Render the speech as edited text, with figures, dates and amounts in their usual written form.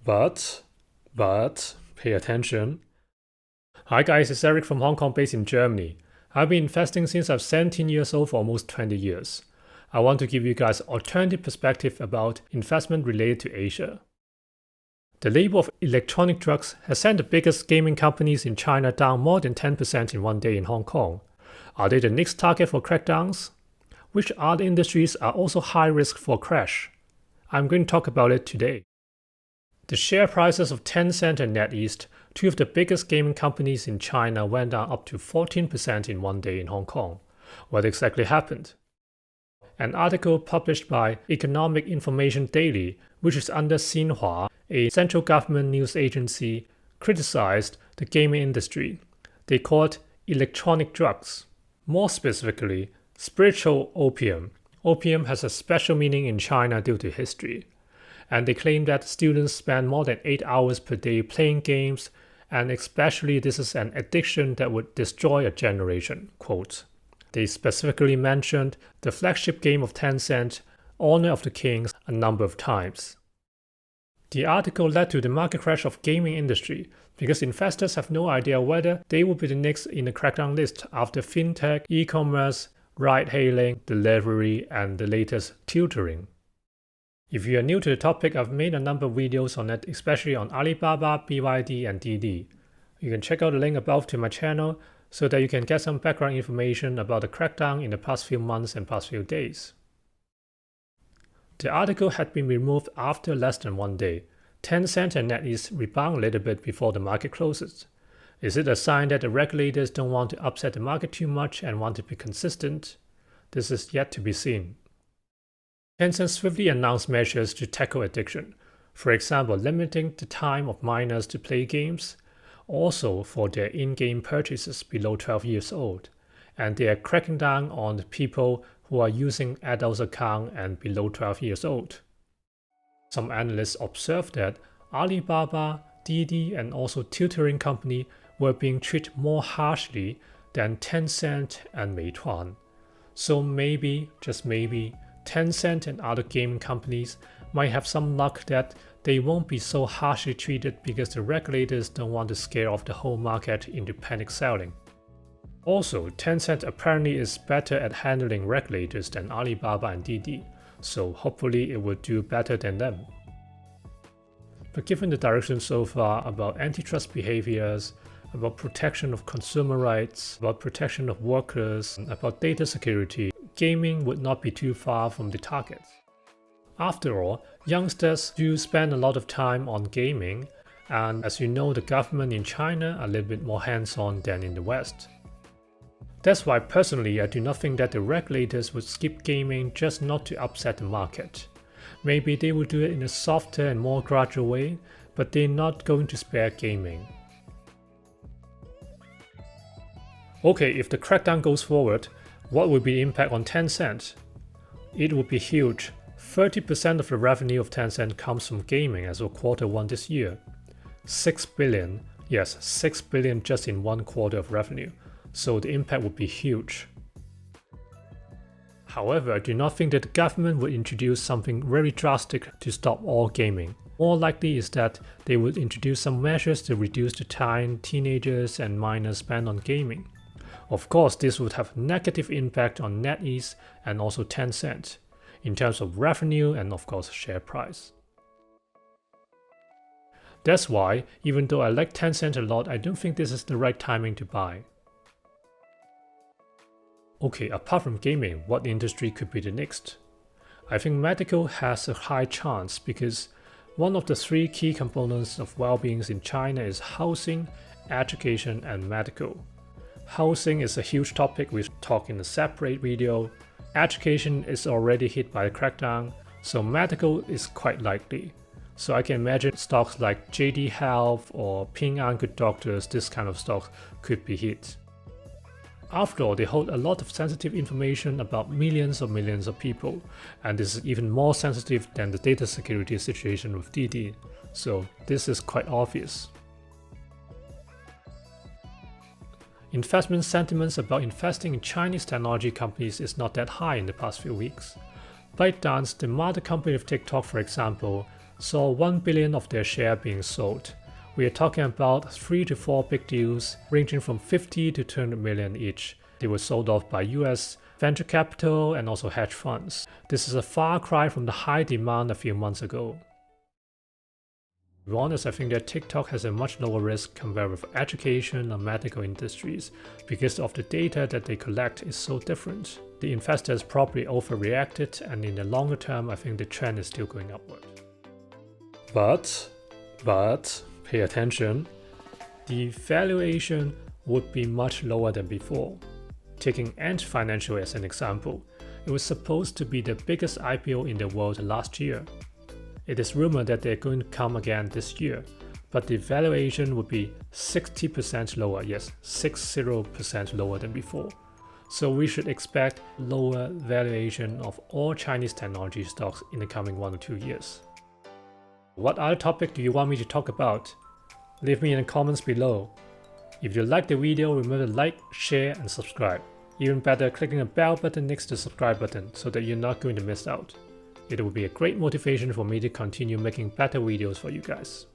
But, pay attention. Hi guys, it's Eric from Hong Kong based in Germany. I've been investing since I was 17 years old for almost 20 years. I want to give you guys an alternative perspective about investment related to Asia. The label of electronic drugs has sent the biggest gaming companies in China down more than 10% in one day in Hong Kong. Are they the next target for crackdowns? Which other industries are also high risk for crash? I'm going to talk about it today. The share prices of Tencent and NetEase, two of the biggest gaming companies in China, went down up to 14% in one day in Hong Kong. What exactly happened? An article published by Economic Information Daily, which is under Xinhua, a central government news agency, criticized the gaming industry. They called electronic drugs. More specifically, spiritual opium. Opium has a special meaning in China due to history. And they claim that students spend more than 8 hours per day playing games, and especially this is an addiction that would destroy a generation. Quote. They specifically mentioned the flagship game of Tencent, Honor of the Kings, a number of times. The article led to the market crash of gaming industry because investors have no idea whether they will be the next in the crackdown list after fintech, e-commerce, ride-hailing, delivery, and the latest tutoring. If you are new to the topic, I've made a number of videos on it, especially on Alibaba, BYD, and DD. You can check out the link above to my channel so that you can get some background information about the crackdown in the past few months and past few days. The article had been removed after less than one day. Tencent and NetEase rebound a little bit before the market closes. Is it a sign that the regulators don't want to upset the market too much and want to be consistent? This is yet to be seen. Tencent swiftly announced measures to tackle addiction, for example limiting the time of minors to play games, also for their in-game purchases below 12 years old, and they are cracking down on the people who are using adults' accounts and below 12 years old. Some analysts observed that Alibaba, DD, and also tutoring company were being treated more harshly than Tencent and Meituan. So maybe, just maybe, Tencent and other gaming companies might have some luck that they won't be so harshly treated because the regulators don't want to scare off the whole market into panic selling. Also, Tencent apparently is better at handling regulators than Alibaba and DD, so hopefully it will do better than them. But given the direction so far about antitrust behaviors, about protection of consumer rights, about protection of workers, about data security, gaming would not be too far from the targets. After all, youngsters do spend a lot of time on gaming, and as you know, the government in China are a little bit more hands-on than in the West. That's why personally I do not think that the regulators would skip gaming just not to upset the market. Maybe they will do it in a softer and more gradual way, but they're not going to spare gaming. Okay, if the crackdown goes forward, what will be the impact on Tencent? It will be huge. 30% of the revenue of Tencent comes from gaming as of Q1 this year. 6 billion, yes, 6 billion just in one quarter of revenue, so the impact would be huge. However, I do not think that the government would introduce something very drastic to stop all gaming. More likely is that they would introduce some measures to reduce the time teenagers and minors spend on gaming. Of course, this would have negative impact on NetEase and also Tencent, in terms of revenue and of course share price. That's why, even though I like Tencent a lot, I don't think this is the right timing to buy. Okay, apart from gaming, what industry could be the next? I think medical has a high chance because one of the three key components of well-being in China is housing, education, and medical. Housing is a huge topic we talk in a separate video. Education is already hit by a crackdown, so medical is quite likely. So I can imagine stocks like JD Health or Ping An Good Doctors, this kind of stocks could be hit. After all, they hold a lot of sensitive information about millions of people, and this is even more sensitive than the data security situation with DD, so this is quite obvious. Investment sentiments about investing in Chinese technology companies is not that high in the past few weeks. ByteDance, the mother company of TikTok for example, saw 1 billion of their share being sold. We are talking about 3 to 4 big deals ranging from 50 to 200 million each. They were sold off by US venture capital and also hedge funds. This is a far cry from the high demand a few months ago. To be honest, I think that TikTok has a much lower risk compared with education or medical industries because of the data that they collect is so different. The investors probably overreacted, and in the longer term, I think the trend is still going upward. But, pay attention, the valuation would be much lower than before. Taking Ant Financial as an example, it was supposed to be the biggest IPO in the world last year. It is rumored that they're going to come again this year, but the valuation would be 60% lower, yes, 60% lower than before. So we should expect lower valuation of all Chinese technology stocks in the coming 1 or 2 years. What other topic do you want me to talk about? Leave me in the comments below. If you like the video, remember to like, share and subscribe. Even better, clicking the bell button next to the subscribe button so that you're not going to miss out. It will be a great motivation for me to continue making better videos for you guys.